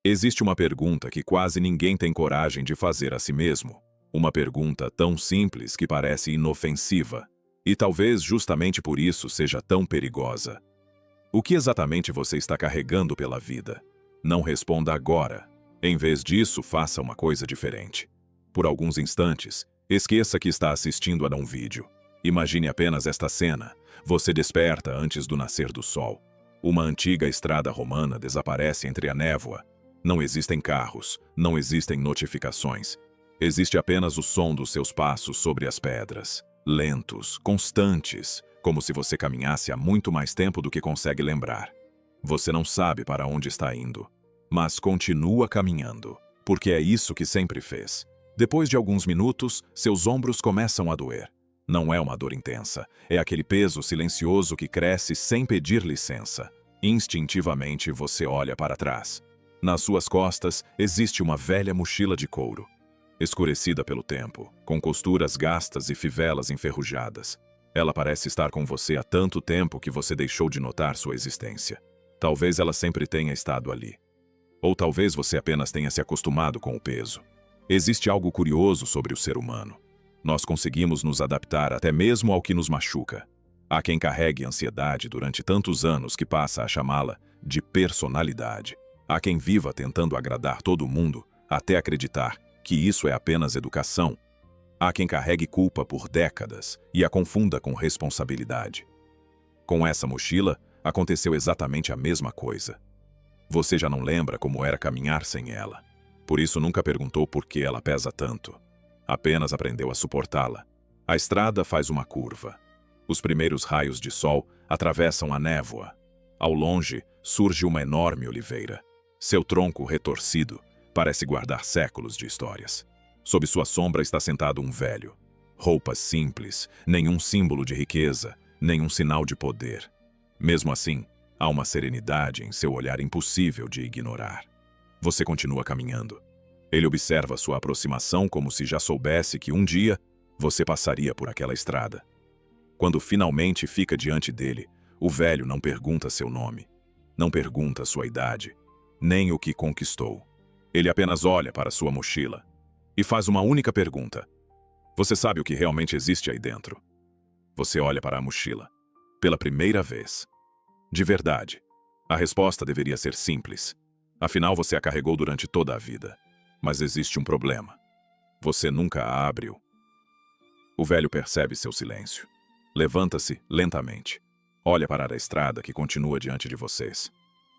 Existe uma pergunta que quase ninguém tem coragem de fazer a si mesmo. Uma pergunta tão simples que parece inofensiva. E talvez justamente por isso seja tão perigosa. O que exatamente você está carregando pela vida? Não responda agora. Em vez disso, faça uma coisa diferente. Por alguns instantes, esqueça que está assistindo a um vídeo. Imagine apenas esta cena. Você desperta antes do nascer do sol. Uma antiga estrada romana desaparece entre a névoa. Não existem carros, não existem notificações. Existe apenas o som dos seus passos sobre as pedras. Lentos, constantes, como se você caminhasse há muito mais tempo do que consegue lembrar. Você não sabe para onde está indo, mas continua caminhando, porque é isso que sempre fez. Depois de alguns minutos, seus ombros começam a doer. Não é uma dor intensa, é aquele peso silencioso que cresce sem pedir licença. Instintivamente você olha para trás. Nas suas costas existe uma velha mochila de couro, escurecida pelo tempo, com costuras gastas e fivelas enferrujadas. Ela parece estar com você há tanto tempo que você deixou de notar sua existência. Talvez ela sempre tenha estado ali. Ou talvez você apenas tenha se acostumado com o peso. Existe algo curioso sobre o ser humano. Nós conseguimos nos adaptar até mesmo ao que nos machuca. Há quem carregue ansiedade durante tantos anos que passa a chamá-la de personalidade. Há quem viva tentando agradar todo mundo até acreditar que isso é apenas educação. Há quem carregue culpa por décadas e a confunda com responsabilidade. Com essa mochila, aconteceu exatamente a mesma coisa. Você já não lembra como era caminhar sem ela. Por isso nunca perguntou por que ela pesa tanto. Apenas aprendeu a suportá-la. A estrada faz uma curva. Os primeiros raios de sol atravessam a névoa. Ao longe, surge uma enorme oliveira. Seu tronco retorcido parece guardar séculos de histórias. Sob sua sombra está sentado um velho. Roupas simples, nenhum símbolo de riqueza, nenhum sinal de poder. Mesmo assim, há uma serenidade em seu olhar impossível de ignorar. Você continua caminhando. Ele observa sua aproximação como se já soubesse que um dia você passaria por aquela estrada. Quando finalmente fica diante dele, o velho não pergunta seu nome, não pergunta sua idade, nem o que conquistou. Ele apenas olha para sua mochila e faz uma única pergunta. Você sabe o que realmente existe aí dentro? Você olha para a mochila. Pela primeira vez. De verdade. A resposta deveria ser simples. Afinal, você a carregou durante toda a vida. Mas existe um problema. Você nunca a abriu. O velho percebe seu silêncio. Levanta-se lentamente. Olha para a estrada que continua diante de vocês.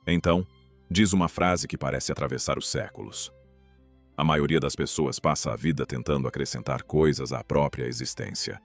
Então, diz uma frase que parece atravessar os séculos. A maioria das pessoas passa a vida tentando acrescentar coisas à própria existência.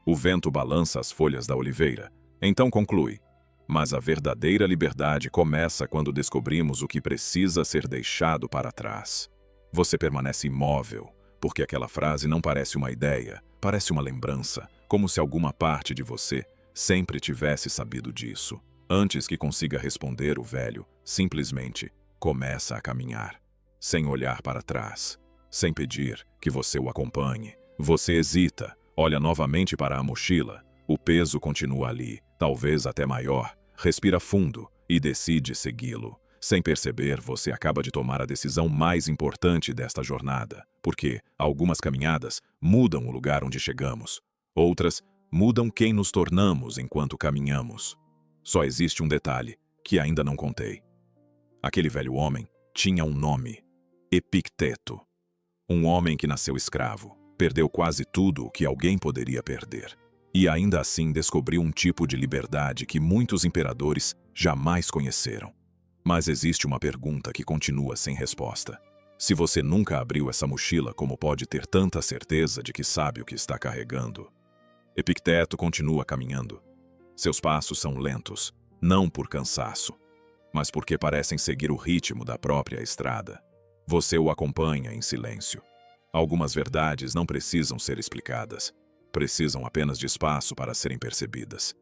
O vento balança as folhas da oliveira. Então conclui. Mas a verdadeira liberdade começa quando descobrimos o que precisa ser deixado para trás. Você permanece imóvel, porque aquela frase não parece uma ideia, parece uma lembrança, como se alguma parte de você sempre tivesse sabido disso. Antes que consiga responder, o velho simplesmente começa a caminhar, sem olhar para trás, sem pedir que você o acompanhe. Você hesita, olha novamente para a mochila. O peso continua ali, talvez até maior. Respira fundo e decide segui-lo. Sem perceber, você acaba de tomar a decisão mais importante desta jornada, porque algumas caminhadas mudam o lugar onde chegamos. Outras mudam quem nos tornamos enquanto caminhamos. Só existe um detalhe que ainda não contei. Aquele velho homem tinha um nome: Epicteto. Um homem que nasceu escravo, perdeu quase tudo o que alguém poderia perder. E ainda assim descobriu um tipo de liberdade que muitos imperadores jamais conheceram. Mas existe uma pergunta que continua sem resposta. Se você nunca abriu essa mochila, como pode ter tanta certeza de que sabe o que está carregando? Epicteto continua caminhando. Seus passos são lentos, não por cansaço, mas porque parecem seguir o ritmo da própria estrada. Você o acompanha em silêncio. Algumas verdades não precisam ser explicadas. Precisam apenas de espaço para serem percebidas.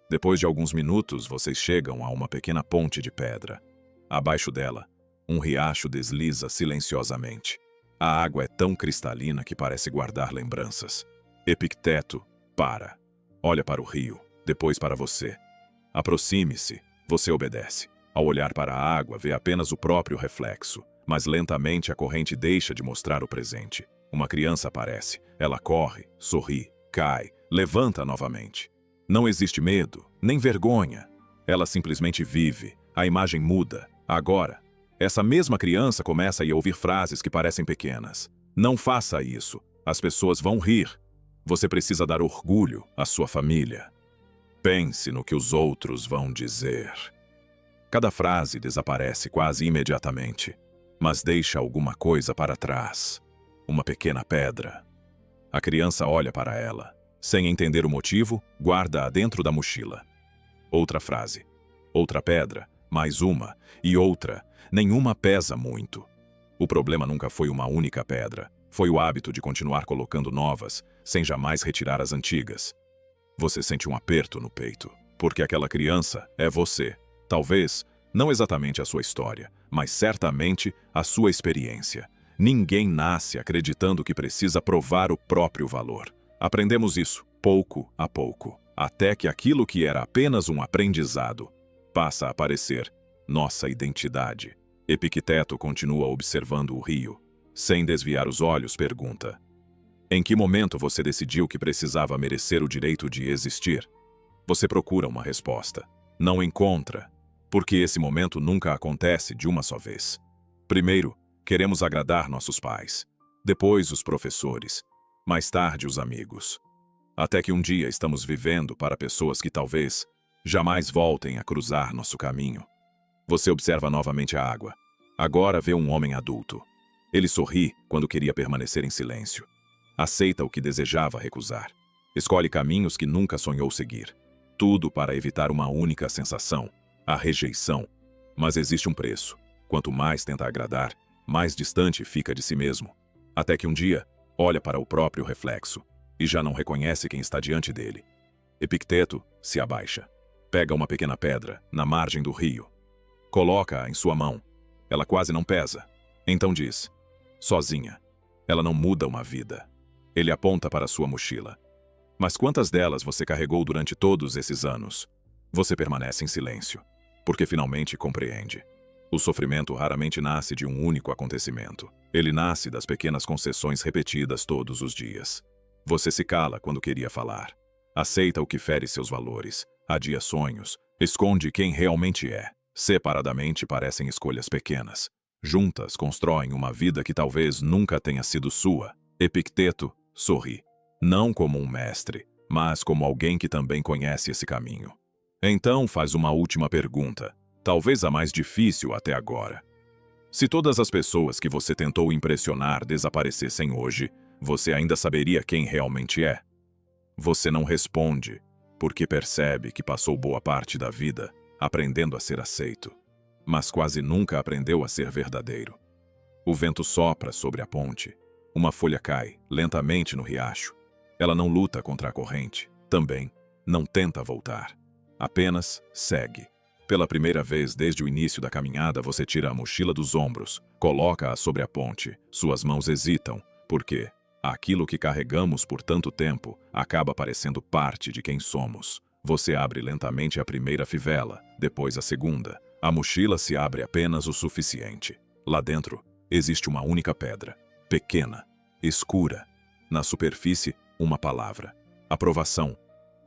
Depois de alguns minutos, vocês chegam a uma pequena ponte de pedra. Abaixo dela, um riacho desliza silenciosamente. A água é tão cristalina que parece guardar lembranças. Epicteto para. Olha para o rio, depois para você. Aproxime-se, você obedece. Ao olhar para a água, vê apenas o próprio reflexo. mas lentamente a corrente deixa de mostrar o presente. Uma criança aparece, ela corre, sorri, cai, levanta novamente. Não existe medo, nem vergonha. Ela simplesmente vive, a imagem muda. Agora, essa mesma criança começa a ouvir frases que parecem pequenas. Não faça isso, as pessoas vão rir. Você precisa dar orgulho à sua família. Pense no que os outros vão dizer. Cada frase desaparece quase imediatamente, mas deixa alguma coisa para trás. Uma pequena pedra. A criança olha para ela. Sem entender o motivo, guarda-a dentro da mochila. Outra frase. Outra pedra. Mais uma. E outra. Nenhuma pesa muito. O problema nunca foi uma única pedra. Foi o hábito de continuar colocando novas, sem jamais retirar as antigas. Você sente um aperto no peito, porque aquela criança é você. Talvez, não exatamente a sua história, mas certamente a sua experiência. Ninguém nasce acreditando que precisa provar o próprio valor. Aprendemos isso, pouco a pouco, até que aquilo que era apenas um aprendizado passa a parecer nossa identidade. Epicteto continua observando o rio. Sem desviar os olhos, pergunta: em que momento você decidiu que precisava merecer o direito de existir? Você procura uma resposta. Não encontra, porque esse momento nunca acontece de uma só vez. Primeiro, queremos agradar nossos pais. Depois, os professores. Mais tarde, os amigos. Até que um dia estamos vivendo para pessoas que talvez jamais voltem a cruzar nosso caminho. Você observa novamente a água. Agora vê um homem adulto. Ele sorri quando queria permanecer em silêncio. Aceita o que desejava recusar. Escolhe caminhos que nunca sonhou seguir. Tudo para evitar uma única sensação, a rejeição. Mas existe um preço. Quanto mais tenta agradar, mais distante fica de si mesmo. Até que um dia, olha para o próprio reflexo e já não reconhece quem está diante dele. Epicteto se abaixa. Pega uma pequena pedra na margem do rio. Coloca-a em sua mão. Ela quase não pesa. Então diz: sozinha. Ela não muda uma vida. Ele aponta para sua mochila. Mas quantas delas você carregou durante todos esses anos? Você permanece em silêncio, porque finalmente compreende. O sofrimento raramente nasce de um único acontecimento. Ele nasce das pequenas concessões repetidas todos os dias. Você se cala quando queria falar. Aceita o que fere seus valores. Adia sonhos. Esconde quem realmente é. Separadamente parecem escolhas pequenas. Juntas constroem uma vida que talvez nunca tenha sido sua. Epicteto sorri. Não como um mestre, mas como alguém que também conhece esse caminho. Então faz uma última pergunta, talvez a mais difícil até agora. Se todas as pessoas que você tentou impressionar desaparecessem hoje, você ainda saberia quem realmente é? Você não responde, porque percebe que passou boa parte da vida aprendendo a ser aceito, mas quase nunca aprendeu a ser verdadeiro. O vento sopra sobre a ponte. Uma folha cai lentamente no riacho. Ela não luta contra a corrente, também não tenta voltar. Apenas segue. Pela primeira vez desde o início da caminhada, você tira a mochila dos ombros, coloca-a sobre a ponte. Suas mãos hesitam, porque aquilo que carregamos por tanto tempo acaba parecendo parte de quem somos. Você abre lentamente a primeira fivela, depois a segunda. A mochila se abre apenas o suficiente. Lá dentro, existe uma única pedra, pequena, escura. Na superfície, uma palavra: aprovação.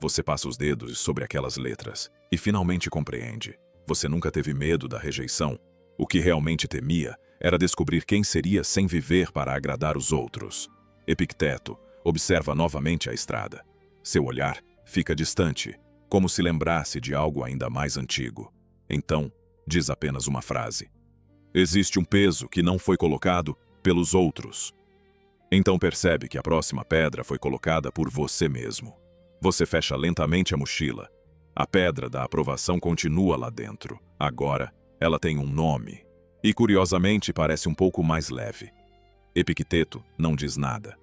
Você passa os dedos sobre aquelas letras e finalmente compreende. Você nunca teve medo da rejeição. O que realmente temia era descobrir quem seria sem viver para agradar os outros. Epicteto observa novamente a estrada. Seu olhar fica distante, como se lembrasse de algo ainda mais antigo. Então, diz apenas uma frase: existe um peso que não foi colocado pelos outros. Então percebe que a próxima pedra foi colocada por você mesmo. Você fecha lentamente a mochila. A pedra da aprovação continua lá dentro. Agora, ela tem um nome. E curiosamente parece um pouco mais leve. Epicteto não diz nada.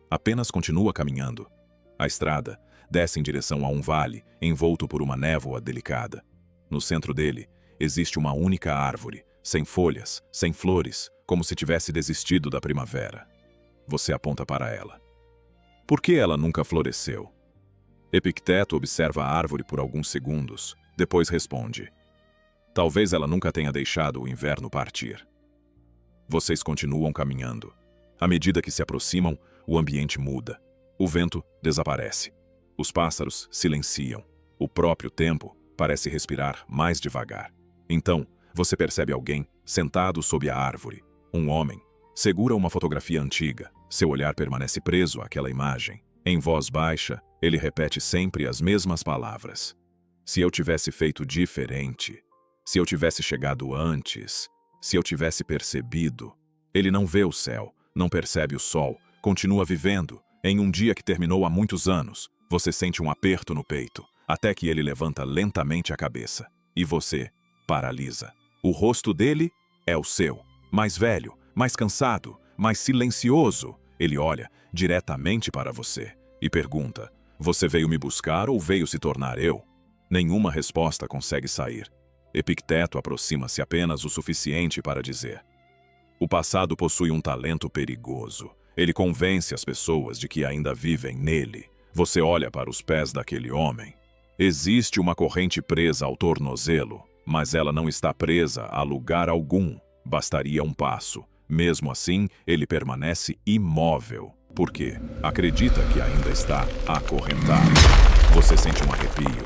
Apenas continua caminhando. A estrada desce em direção a um vale, envolto por uma névoa delicada. No centro dele, existe uma única árvore, sem folhas, sem flores, como se tivesse desistido da primavera. Você aponta para ela. Por que ela nunca floresceu? Epicteto observa a árvore por alguns segundos, depois responde: talvez ela nunca tenha deixado o inverno partir. Vocês continuam caminhando. À medida que se aproximam, o ambiente muda. O vento desaparece. Os pássaros silenciam. O próprio tempo parece respirar mais devagar. Então, você percebe alguém sentado sob a árvore. Um homem. Segura uma fotografia antiga. Seu olhar permanece preso àquela imagem. Em voz baixa, ele repete sempre as mesmas palavras. Se eu tivesse feito diferente, se eu tivesse chegado antes, se eu tivesse percebido. Ele não vê o céu, não percebe o sol, continua vivendo. Em um dia que terminou há muitos anos, você sente um aperto no peito, até que ele levanta lentamente a cabeça. E você paralisa. O rosto dele é o seu, mais velho, mais cansado, mais silencioso. Ele olha diretamente para você e pergunta: você veio me buscar ou veio se tornar eu? Nenhuma resposta consegue sair. Epicteto aproxima-se apenas o suficiente para dizer: o passado possui um talento perigoso. Ele convence as pessoas de que ainda vivem nele. Você olha para os pés daquele homem. Existe uma corrente presa ao tornozelo, mas ela não está presa a lugar algum. Bastaria um passo. Mesmo assim, ele permanece imóvel. Por quê? Acredita que ainda está acorrentado. Você sente um arrepio.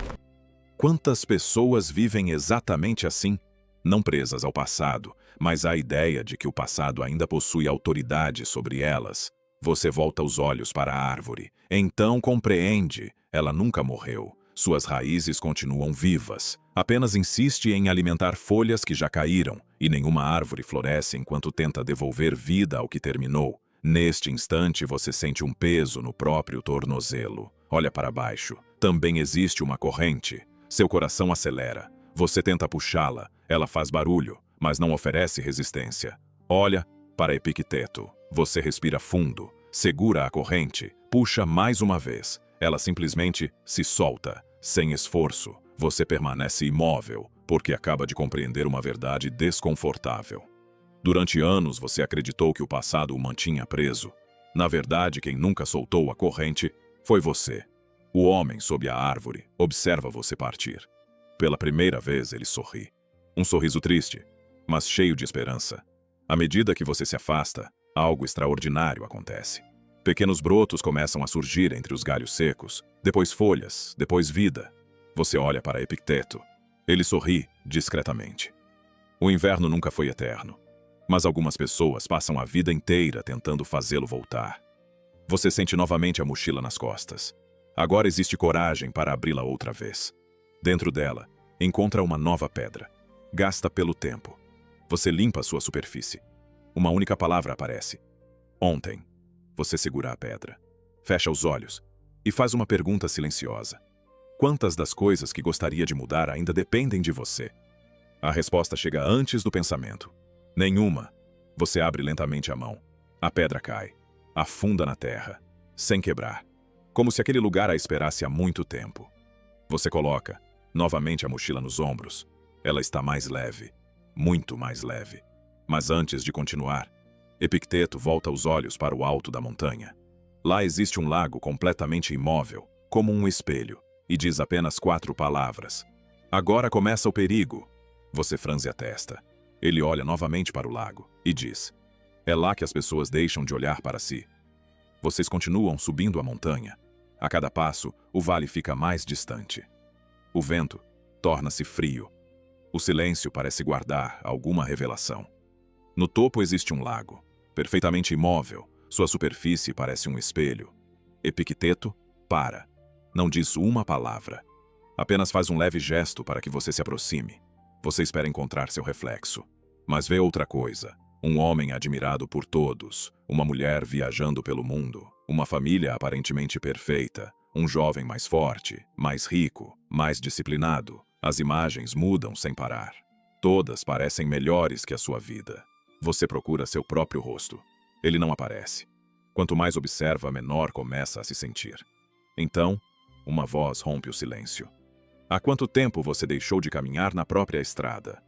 Quantas pessoas vivem exatamente assim? Não presas ao passado, mas à ideia de que o passado ainda possui autoridade sobre elas. Você volta os olhos para a árvore. Então compreende, ela nunca morreu. Suas raízes continuam vivas. Apenas insiste em alimentar folhas que já caíram, e nenhuma árvore floresce enquanto tenta devolver vida ao que terminou. Neste instante você sente um peso no próprio tornozelo. Olha para baixo. Também existe uma corrente. Seu coração acelera. Você tenta puxá-la. Ela faz barulho, mas não oferece resistência. Olha para Epicteto. Você respira fundo, segura a corrente, puxa mais uma vez. Ela simplesmente se solta, sem esforço. Você permanece imóvel, porque acaba de compreender uma verdade desconfortável. Durante anos você acreditou que o passado o mantinha preso. Na verdade, quem nunca soltou a corrente foi você. O homem sob a árvore observa você partir. Pela primeira vez ele sorri. Um sorriso triste, mas cheio de esperança. À medida que você se afasta, algo extraordinário acontece. Pequenos brotos começam a surgir entre os galhos secos, depois folhas, depois vida. Você olha para Epicteto. Ele sorri discretamente. O inverno nunca foi eterno, mas algumas pessoas passam a vida inteira tentando fazê-lo voltar. Você sente novamente a mochila nas costas. Agora existe coragem para abri-la outra vez. Dentro dela, encontra uma nova pedra. Gasta pelo tempo. Você limpa a sua superfície. Uma única palavra aparece. Ontem. Você segura a pedra. Fecha os olhos e faz uma pergunta silenciosa. Quantas das coisas que gostaria de mudar ainda dependem de você? A resposta chega antes do pensamento. Nenhuma. Você abre lentamente a mão. A pedra cai. Afunda na terra, sem quebrar. Como se aquele lugar a esperasse há muito tempo. Você coloca novamente a mochila nos ombros. Ela está mais leve. Muito mais leve. Mas antes de continuar, Epicteto volta os olhos para o alto da montanha. Lá existe um lago completamente imóvel, como um espelho, e diz apenas 4 palavras. Agora começa o perigo. Você franze a testa. Ele olha novamente para o lago e diz: é lá que as pessoas deixam de olhar para si. Vocês continuam subindo a montanha. A cada passo, o vale fica mais distante. O vento torna-se frio. O silêncio parece guardar alguma revelação. No topo existe um lago, perfeitamente imóvel. Sua superfície parece um espelho. Epicteto para. Não diz uma palavra. Apenas faz um leve gesto para que você se aproxime. Você espera encontrar seu reflexo. Mas vê outra coisa. Um homem admirado por todos. Uma mulher viajando pelo mundo. Uma família aparentemente perfeita. Um jovem mais forte, mais rico, mais disciplinado. As imagens mudam sem parar. Todas parecem melhores que a sua vida. Você procura seu próprio rosto. Ele não aparece. Quanto mais observa, menor começa a se sentir. Então, uma voz rompe o silêncio. Há quanto tempo você deixou de caminhar na própria estrada?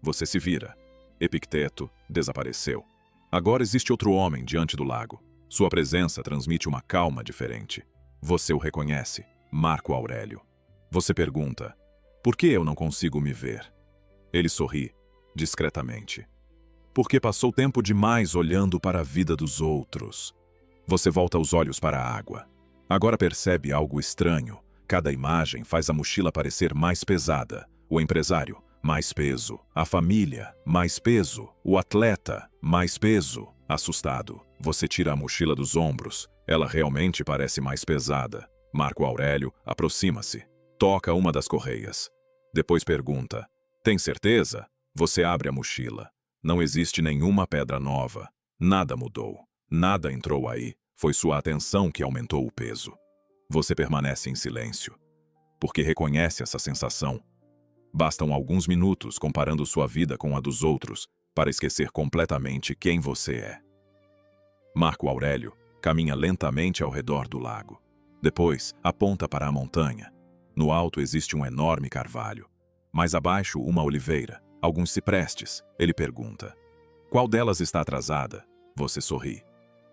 Você se vira. Epicteto desapareceu. Agora existe outro homem diante do lago. Sua presença transmite uma calma diferente. Você o reconhece, Marco Aurélio. Você pergunta: por que eu não consigo me ver? Ele sorri, discretamente. porque passou tempo demais olhando para a vida dos outros. Você volta os olhos para a água. Agora percebe algo estranho. Cada imagem faz a mochila parecer mais pesada. O empresário, mais peso. A família, mais peso. O atleta, mais peso. Assustado, você tira a mochila dos ombros. Ela realmente parece mais pesada. Marco Aurélio aproxima-se. Toca uma das correias. Depois pergunta: tem certeza? Você abre a mochila. Não existe nenhuma pedra nova. Nada mudou. Nada entrou aí. Foi sua atenção que aumentou o peso. Você permanece em silêncio, porque reconhece essa sensação. Bastam alguns minutos comparando sua vida com a dos outros para esquecer completamente quem você é. Marco Aurélio caminha lentamente ao redor do lago. Depois, aponta para a montanha. No alto existe um enorme carvalho. Mais abaixo, uma oliveira, alguns ciprestes. Ele pergunta: qual delas está atrasada? Você sorri.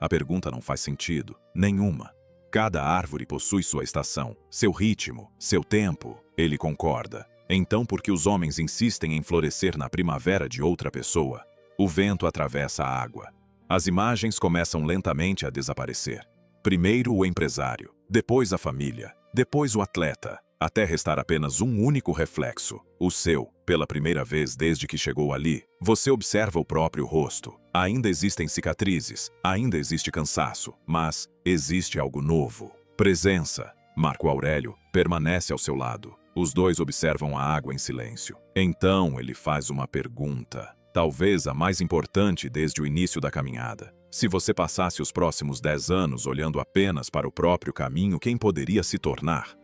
A pergunta não faz sentido, nenhuma. Cada árvore possui sua estação, seu ritmo, seu tempo. Ele concorda. Então, por que os homens insistem em florescer na primavera de outra pessoa? O vento atravessa a água. As imagens começam lentamente a desaparecer. Primeiro o empresário, depois a família, depois o atleta, até restar apenas um único reflexo, o seu. Pela primeira vez desde que chegou ali, você observa o próprio rosto. Ainda existem cicatrizes, ainda existe cansaço, mas existe algo novo. Presença. Marco Aurélio permanece ao seu lado. Os dois observam a água em silêncio. Então ele faz uma pergunta, talvez a mais importante desde o início da caminhada. Se você passasse os próximos 10 anos olhando apenas para o próprio caminho, quem poderia se tornar?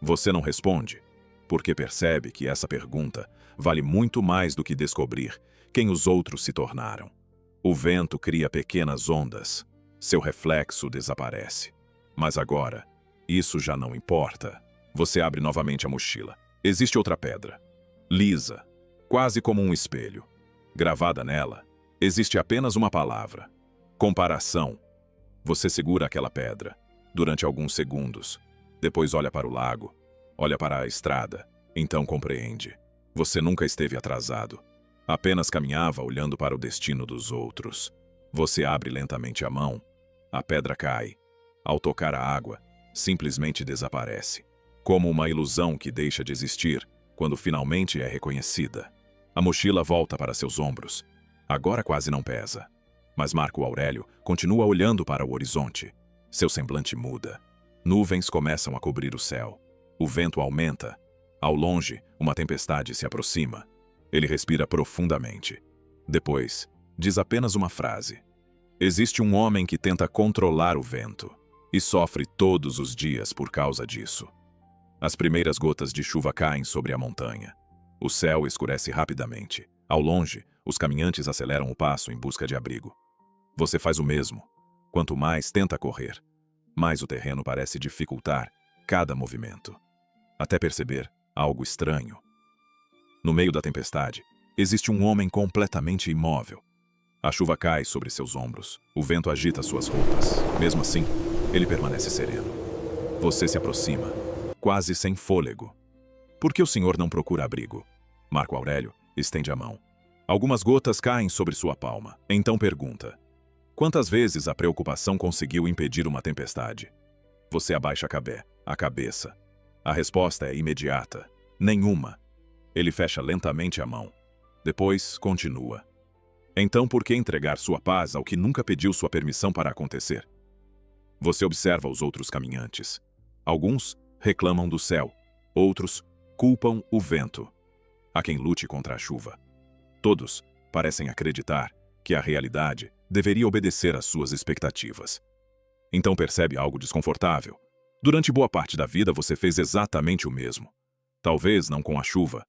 Você não responde, porque percebe que essa pergunta vale muito mais do que descobrir quem os outros se tornaram. O vento cria pequenas ondas. Seu reflexo desaparece. Mas agora, isso já não importa. Você abre novamente a mochila. Existe outra pedra, lisa, quase como um espelho. Gravada nela, existe apenas uma palavra: comparação. Você segura aquela pedra durante alguns segundos. Depois olha para o lago, olha para a estrada. Então compreende. Você nunca esteve atrasado. Apenas caminhava olhando para o destino dos outros. Você abre lentamente a mão. A pedra cai. Ao tocar a água, simplesmente desaparece. Como uma ilusão que deixa de existir quando finalmente é reconhecida. A mochila volta para seus ombros. Agora quase não pesa. Mas Marco Aurélio continua olhando para o horizonte. Seu semblante muda. Nuvens começam a cobrir o céu. O vento aumenta. Ao longe, uma tempestade se aproxima. Ele respira profundamente. Depois, diz apenas uma frase. Existe um homem que tenta controlar o vento e sofre todos os dias por causa disso. As primeiras gotas de chuva caem sobre a montanha. O céu escurece rapidamente. Ao longe, os caminhantes aceleram o passo em busca de abrigo. Você faz o mesmo. Quanto mais tenta correr, mais o terreno parece dificultar cada movimento. Até perceber algo estranho. No meio da tempestade, existe um homem completamente imóvel. A chuva cai sobre seus ombros. O vento agita suas roupas. Mesmo assim, ele permanece sereno. Você se aproxima, quase sem fôlego. Por que o senhor não procura abrigo? Marco Aurélio estende a mão. Algumas gotas caem sobre sua palma. Então pergunta: quantas vezes a preocupação conseguiu impedir uma tempestade? Você abaixa a cabeça. A resposta é imediata. Nenhuma. Ele fecha lentamente a mão. Depois, continua. Então por que entregar sua paz ao que nunca pediu sua permissão para acontecer? Você observa os outros caminhantes. Alguns reclamam do céu. Outros culpam o vento. Há quem lute contra a chuva. Todos parecem acreditar que a realidade deveria obedecer às suas expectativas. Então percebe algo desconfortável. Durante boa parte da vida você fez exatamente o mesmo. Talvez não com a chuva,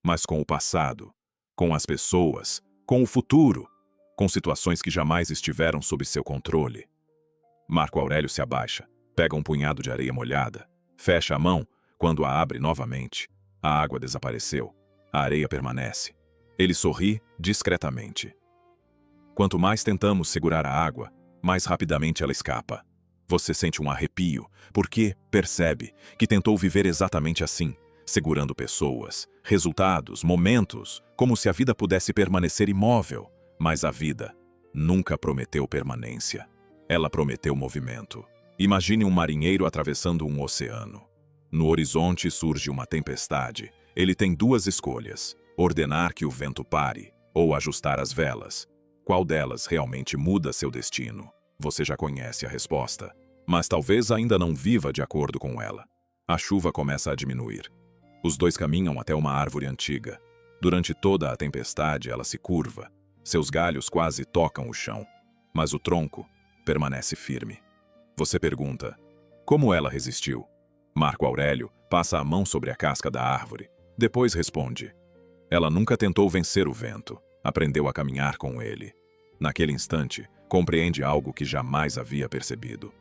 mas com o passado, com as pessoas, com o futuro, com situações que jamais estiveram sob seu controle. Marco Aurélio se abaixa, pega um punhado de areia molhada, fecha a mão. Quando a abre novamente, a água desapareceu, a areia permanece. Ele sorri discretamente. Quanto mais tentamos segurar a água, mais rapidamente ela escapa. Você sente um arrepio, porque percebe que tentou viver exatamente assim, segurando pessoas, resultados, momentos, como se a vida pudesse permanecer imóvel, Mas a vida nunca prometeu permanência. Ela prometeu movimento. Imagine um marinheiro atravessando um oceano. No horizonte surge uma tempestade. Ele tem duas escolhas: ordenar que o vento pare ou ajustar as velas. Qual delas realmente muda seu destino? Você já conhece a resposta, mas talvez ainda não viva de acordo com ela. A chuva começa a diminuir. Os dois caminham até uma árvore antiga. Durante toda a tempestade, ela se curva. Seus galhos quase tocam o chão, mas o tronco permanece firme. Você pergunta: como ela resistiu? Marco Aurélio passa a mão sobre a casca da árvore. Depois responde: ela nunca tentou vencer o vento, aprendeu a caminhar com ele. Naquele instante, compreende algo que jamais havia percebido.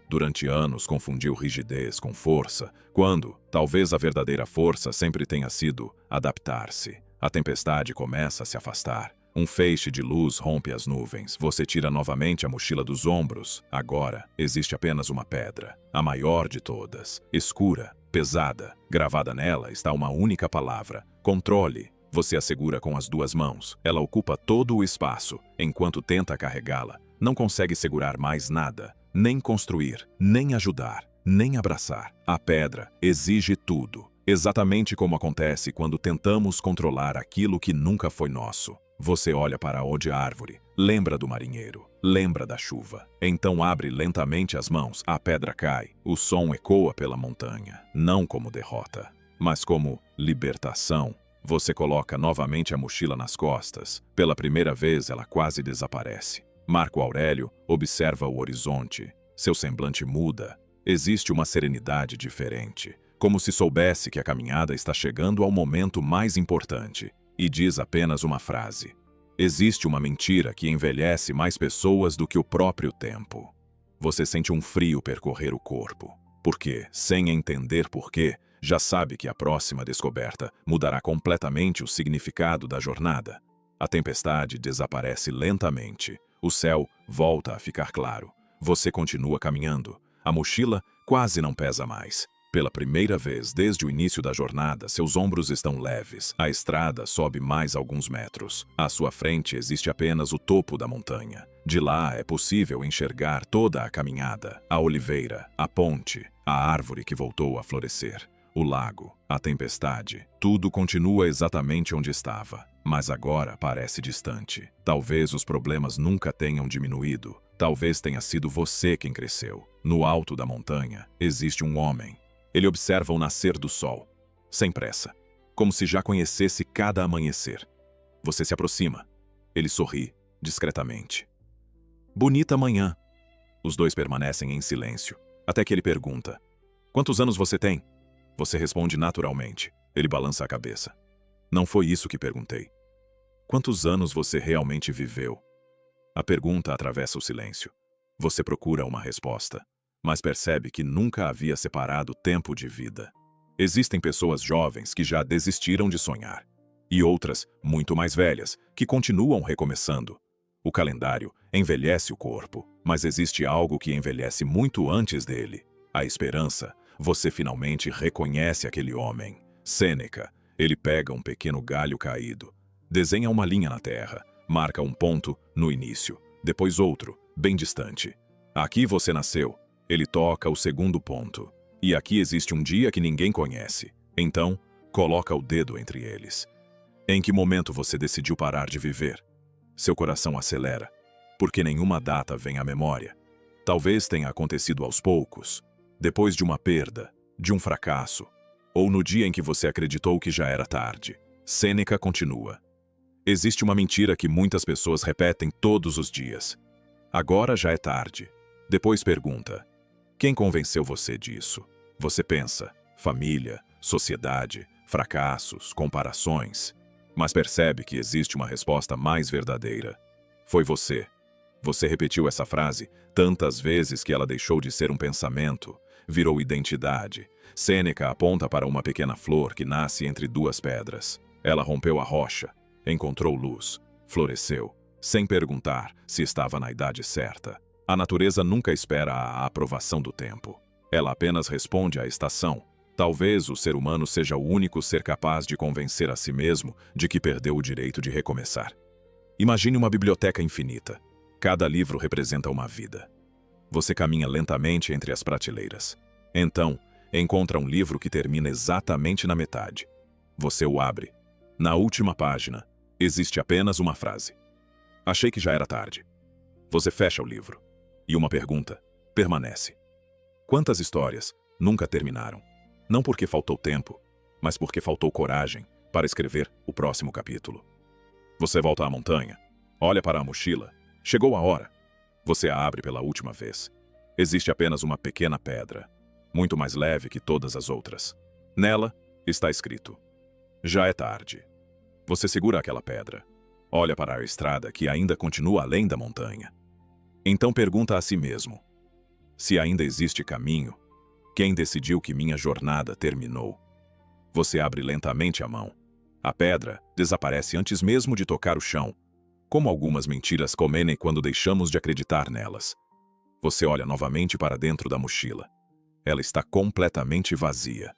Durante anos confundiu rigidez com força, quando, talvez a verdadeira força sempre tenha sido adaptar-se. A tempestade começa a se afastar. Um feixe de luz rompe as nuvens. Você tira novamente a mochila dos ombros. Agora, existe apenas uma pedra, a maior de todas, escura, pesada. Gravada nela está uma única palavra: controle. Você a segura com as duas mãos. Ela ocupa todo o espaço. Enquanto tenta carregá-la, não consegue segurar mais nada, nem construir, nem ajudar, nem abraçar. A pedra exige tudo, exatamente como acontece quando tentamos controlar aquilo que nunca foi nosso. Você olha para a árvore, lembra do marinheiro, lembra da chuva. Então abre lentamente as mãos, a pedra cai, o som ecoa pela montanha, não como derrota, mas como libertação. Você coloca novamente a mochila nas costas. Pela primeira vez, ela quase desaparece. Marco Aurélio observa o horizonte. Seu semblante muda. Existe uma serenidade diferente, como se soubesse que a caminhada está chegando ao momento mais importante. E diz apenas uma frase: existe uma mentira que envelhece mais pessoas do que o próprio tempo. Você sente um frio percorrer o corpo, porque, sem entender porquê, já sabe que a próxima descoberta mudará completamente o significado da jornada. A tempestade desaparece lentamente. O céu volta a ficar claro. Você continua caminhando. A mochila quase não pesa mais. Pela primeira vez desde o início da jornada, seus ombros estão leves. A estrada sobe mais alguns metros. À sua frente existe apenas o topo da montanha. De lá é possível enxergar toda a caminhada, a oliveira, a ponte, a árvore que voltou a florescer, o lago, a tempestade. Tudo continua exatamente onde estava, mas agora parece distante. Talvez os problemas nunca tenham diminuído. Talvez tenha sido você quem cresceu. No alto da montanha existe um homem. Ele observa o nascer do sol, sem pressa, como se já conhecesse cada amanhecer. Você se aproxima. Ele sorri, discretamente. Bonita manhã. Os dois permanecem em silêncio, até que ele pergunta: quantos anos você tem? Você responde naturalmente. Ele balança a cabeça. Não foi isso que perguntei. Quantos anos você realmente viveu? A pergunta atravessa o silêncio. Você procura uma resposta, mas percebe que nunca havia separado tempo de vida. Existem pessoas jovens que já desistiram de sonhar, e outras, muito mais velhas, que continuam recomeçando. O calendário envelhece o corpo, mas existe algo que envelhece muito antes dele: a esperança. Você finalmente reconhece aquele homem, Sêneca. Ele pega um pequeno galho caído, desenha uma linha na terra, marca um ponto no início, depois outro, bem distante. Aqui você nasceu. Ele toca o segundo ponto. E aqui existe um dia que ninguém conhece. Então, coloca o dedo entre eles. Em que momento você decidiu parar de viver? Seu coração acelera, porque nenhuma data vem à memória. Talvez tenha acontecido aos poucos, depois de uma perda, de um fracasso, ou no dia em que você acreditou que já era tarde. Sêneca continua: existe uma mentira que muitas pessoas repetem todos os dias. Agora já é tarde. Depois pergunta: quem convenceu você disso? Você pensa: família, sociedade, fracassos, comparações. Mas percebe que existe uma resposta mais verdadeira. Foi você. Você repetiu essa frase tantas vezes que ela deixou de ser um pensamento, virou identidade. Sêneca aponta para uma pequena flor que nasce entre duas pedras. Ela rompeu a rocha, encontrou luz, floresceu, sem perguntar se estava na idade certa. A natureza nunca espera a aprovação do tempo. Ela apenas responde à estação. Talvez o ser humano seja o único ser capaz de convencer a si mesmo de que perdeu o direito de recomeçar. Imagine uma biblioteca infinita. Cada livro representa uma vida. Você caminha lentamente entre as prateleiras. Então, encontra um livro que termina exatamente na metade. Você o abre. Na última página, existe apenas uma frase. Achei que já era tarde. Você fecha o livro. E uma pergunta permanece. Quantas histórias nunca terminaram? Não porque faltou tempo, mas porque faltou coragem para escrever o próximo capítulo. Você volta à montanha, olha para a mochila. Chegou a hora. Você a abre pela última vez. Existe apenas uma pequena pedra, muito mais leve que todas as outras. Nela está escrito: já é tarde. Você segura aquela pedra. Olha para a estrada que ainda continua além da montanha. Então pergunta a si mesmo: se ainda existe caminho, quem decidiu que minha jornada terminou? Você abre lentamente a mão. A pedra desaparece antes mesmo de tocar o chão, como algumas mentiras comem quando deixamos de acreditar nelas. Você olha novamente para dentro da mochila. Ela está completamente vazia.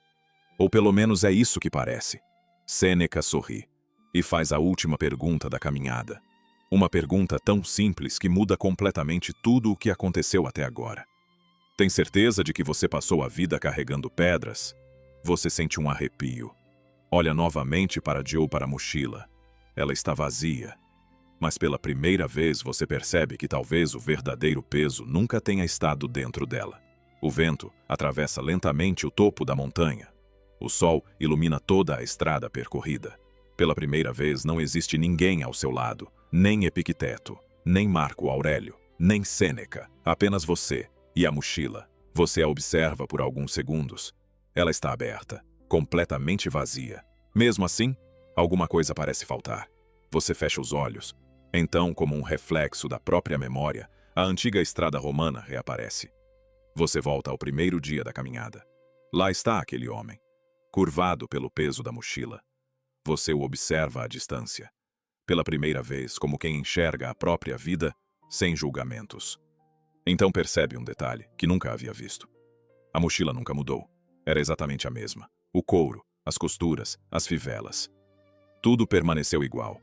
Ou pelo menos é isso que parece. Sêneca sorri e faz a última pergunta da caminhada. Uma pergunta tão simples que muda completamente tudo o que aconteceu até agora. Tem certeza de que você passou a vida carregando pedras? Você sente um arrepio. Olha novamente para a mochila. Ela está vazia. Mas pela primeira vez você percebe que talvez o verdadeiro peso nunca tenha estado dentro dela. O vento atravessa lentamente o topo da montanha. O sol ilumina toda a estrada percorrida. Pela primeira vez não existe ninguém ao seu lado, nem Epicteto, nem Marco Aurélio, nem Sêneca. Apenas você e a mochila. Você a observa por alguns segundos. Ela está aberta, completamente vazia. Mesmo assim, alguma coisa parece faltar. Você fecha os olhos. Então, como um reflexo da própria memória, a antiga estrada romana reaparece. Você volta ao primeiro dia da caminhada. Lá está aquele homem, curvado pelo peso da mochila. Você o observa à distância. Pela primeira vez, como quem enxerga a própria vida, sem julgamentos. Então percebe um detalhe que nunca havia visto. A mochila nunca mudou. Era exatamente a mesma. O couro, as costuras, as fivelas. Tudo permaneceu igual.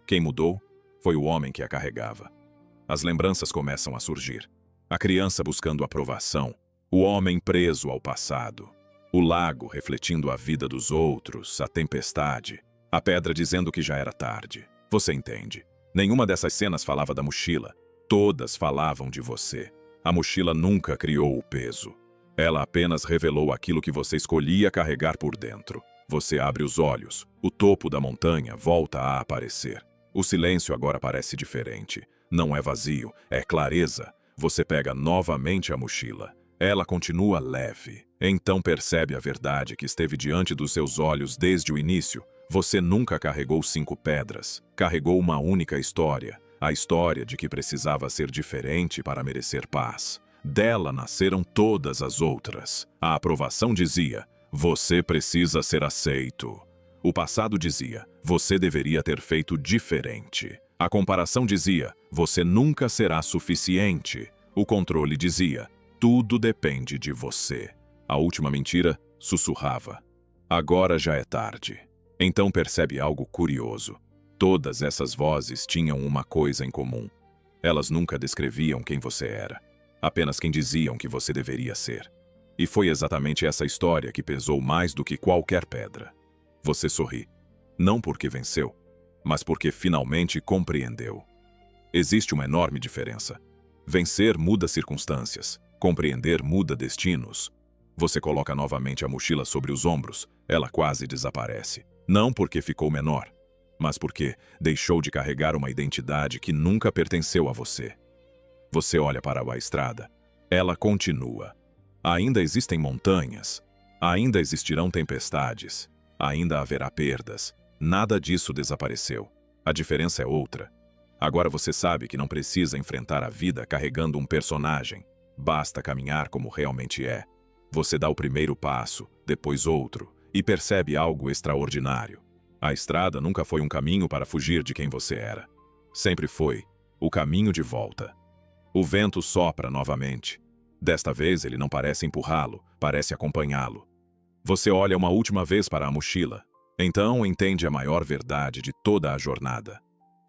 Quem mudou foi o homem que a carregava. As lembranças começam a surgir. A criança buscando aprovação. O homem preso ao passado. O lago refletindo a vida dos outros, a tempestade. A pedra dizendo que já era tarde. Você entende. Nenhuma dessas cenas falava da mochila. Todas falavam de você. A mochila nunca criou o peso. Ela apenas revelou aquilo que você escolhia carregar por dentro. Você abre os olhos. O topo da montanha volta a aparecer. O silêncio agora parece diferente. Não é vazio, é clareza. Você pega novamente a mochila. Ela continua leve. Então percebe a verdade que esteve diante dos seus olhos desde o início. Você nunca carregou 5 pedras. Carregou uma única história. A história de que precisava ser diferente para merecer paz. Dela nasceram todas as outras. A aprovação dizia: você precisa ser aceito. O passado dizia: você deveria ter feito diferente. A comparação dizia: você nunca será suficiente. O controle dizia: tudo depende de você. A última mentira sussurrava: agora já é tarde. Então percebe algo curioso. Todas essas vozes tinham uma coisa em comum. Elas nunca descreviam quem você era. Apenas quem diziam que você deveria ser. E foi exatamente essa história que pesou mais do que qualquer pedra. Você sorri. Não porque venceu, mas porque finalmente compreendeu. Existe uma enorme diferença. Vencer muda circunstâncias. Compreender muda destinos. Você coloca novamente a mochila sobre os ombros. Ela quase desaparece. Não porque ficou menor, mas porque deixou de carregar uma identidade que nunca pertenceu a você. Você olha para a estrada. Ela continua. Ainda existem montanhas. Ainda existirão tempestades. Ainda haverá perdas. Nada disso desapareceu. A diferença é outra. Agora você sabe que não precisa enfrentar a vida carregando um personagem. Basta caminhar como realmente é. Você dá o primeiro passo, depois outro, e percebe algo extraordinário. A estrada nunca foi um caminho para fugir de quem você era. Sempre foi o caminho de volta. O vento sopra novamente. Desta vez ele não parece empurrá-lo, parece acompanhá-lo. Você olha uma última vez para a mochila. Então entende a maior verdade de toda a jornada.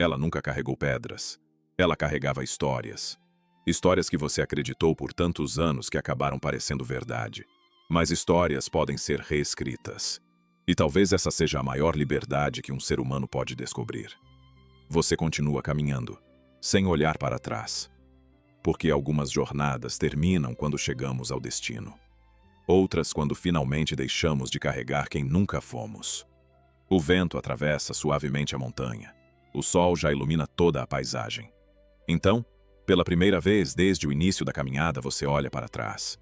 Ela nunca carregou pedras. Ela carregava histórias. Histórias que você acreditou por tantos anos que acabaram parecendo verdade. Mas histórias podem ser reescritas. E talvez essa seja a maior liberdade que um ser humano pode descobrir. Você continua caminhando, sem olhar para trás. Porque algumas jornadas terminam quando chegamos ao destino. Outras quando finalmente deixamos de carregar quem nunca fomos. O vento atravessa suavemente a montanha. O sol já ilumina toda a paisagem. Então, pela primeira vez desde o início da caminhada, você olha para trás.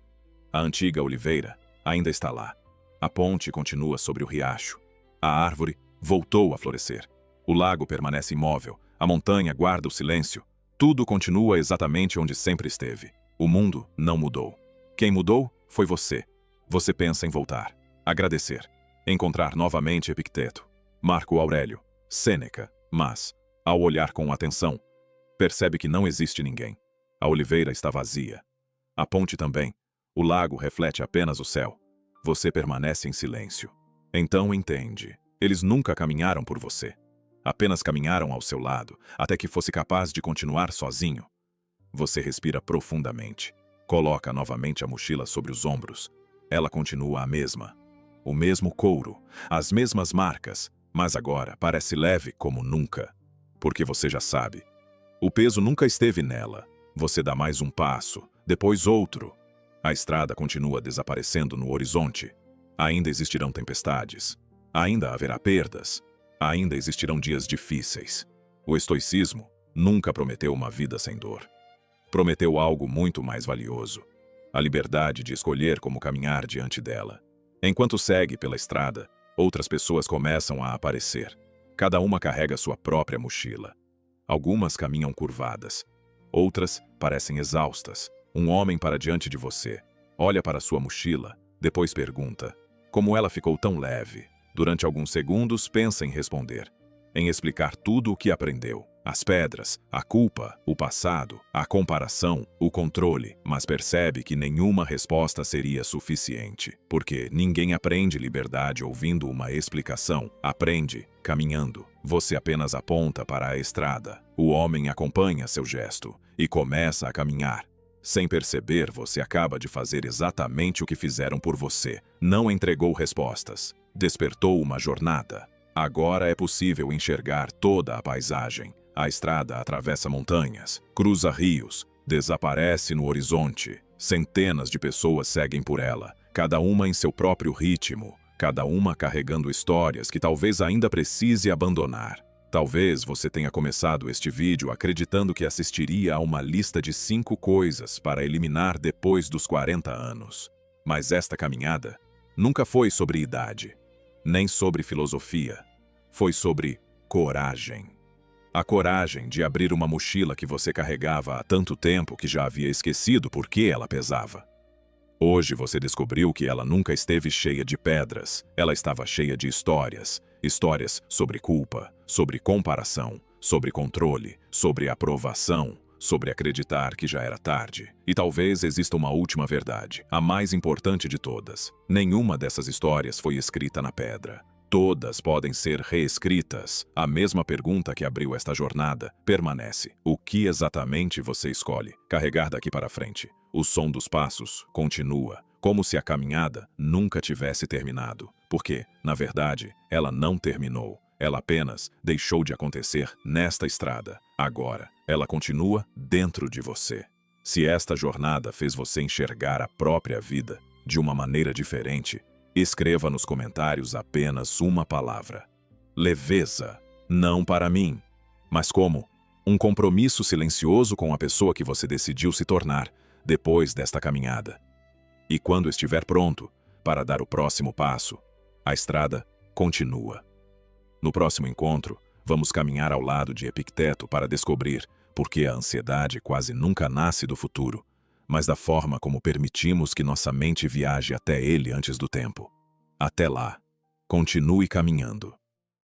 A antiga oliveira ainda está lá. A ponte continua sobre o riacho. A árvore voltou a florescer. O lago permanece imóvel. A montanha guarda o silêncio. Tudo continua exatamente onde sempre esteve. O mundo não mudou. Quem mudou foi você. Você pensa em voltar, agradecer, encontrar novamente Epicteto, Marco Aurélio, Sêneca, mas, ao olhar com atenção, percebe que não existe ninguém. A oliveira está vazia. A ponte também. O lago reflete apenas o céu. Você permanece em silêncio. Então entende. Eles nunca caminharam por você. Apenas caminharam ao seu lado, até que fosse capaz de continuar sozinho. Você respira profundamente. Coloca novamente a mochila sobre os ombros. Ela continua a mesma. O mesmo couro, as mesmas marcas, mas agora parece leve como nunca. Porque você já sabe. O peso nunca esteve nela. Você dá mais um passo, depois outro. A estrada continua desaparecendo no horizonte. Ainda existirão tempestades. Ainda haverá perdas. Ainda existirão dias difíceis. O estoicismo nunca prometeu uma vida sem dor. Prometeu algo muito mais valioso. A liberdade de escolher como caminhar diante dela. Enquanto segue pela estrada, outras pessoas começam a aparecer. Cada uma carrega sua própria mochila. Algumas caminham curvadas. Outras parecem exaustas. Um homem para diante de você. Olha para sua mochila, depois pergunta: como ela ficou tão leve? Durante alguns segundos pensa em responder. Em explicar tudo o que aprendeu. As pedras, a culpa, o passado, a comparação, o controle, mas percebe que nenhuma resposta seria suficiente, porque ninguém aprende liberdade ouvindo uma explicação, aprende caminhando. Você apenas aponta para a estrada, o homem acompanha seu gesto e começa a caminhar. Sem perceber, você acaba de fazer exatamente o que fizeram por você. Não entregou respostas, despertou uma jornada. Agora é possível enxergar toda a paisagem. A estrada atravessa montanhas, cruza rios, desaparece no horizonte. Centenas de pessoas seguem por ela, cada uma em seu próprio ritmo, cada uma carregando histórias que talvez ainda precise abandonar. Talvez você tenha começado este vídeo acreditando que assistiria a uma lista de 5 coisas para eliminar depois dos 40 anos. Mas esta caminhada nunca foi sobre idade, nem sobre filosofia. Foi sobre coragem. A coragem de abrir uma mochila que você carregava há tanto tempo que já havia esquecido por que ela pesava. Hoje você descobriu que ela nunca esteve cheia de pedras. Ela estava cheia de histórias. Histórias sobre culpa, sobre comparação, sobre controle, sobre aprovação, sobre acreditar que já era tarde. E talvez exista uma última verdade, a mais importante de todas. Nenhuma dessas histórias foi escrita na pedra. Todas podem ser reescritas. A mesma pergunta que abriu esta jornada permanece. O que exatamente você escolhe carregar daqui para frente? O som dos passos continua, como se a caminhada nunca tivesse terminado. Porque, na verdade, ela não terminou. Ela apenas deixou de acontecer nesta estrada. Agora, ela continua dentro de você. Se esta jornada fez você enxergar a própria vida de uma maneira diferente, escreva nos comentários apenas uma palavra: leveza. Não para mim, mas como um compromisso silencioso com a pessoa que você decidiu se tornar depois desta caminhada. E quando estiver pronto para dar o próximo passo, a estrada continua. No próximo encontro, vamos caminhar ao lado de Epicteto para descobrir por que a ansiedade quase nunca nasce do futuro, mas da forma como permitimos que nossa mente viaje até ele antes do tempo. Até lá, continue caminhando.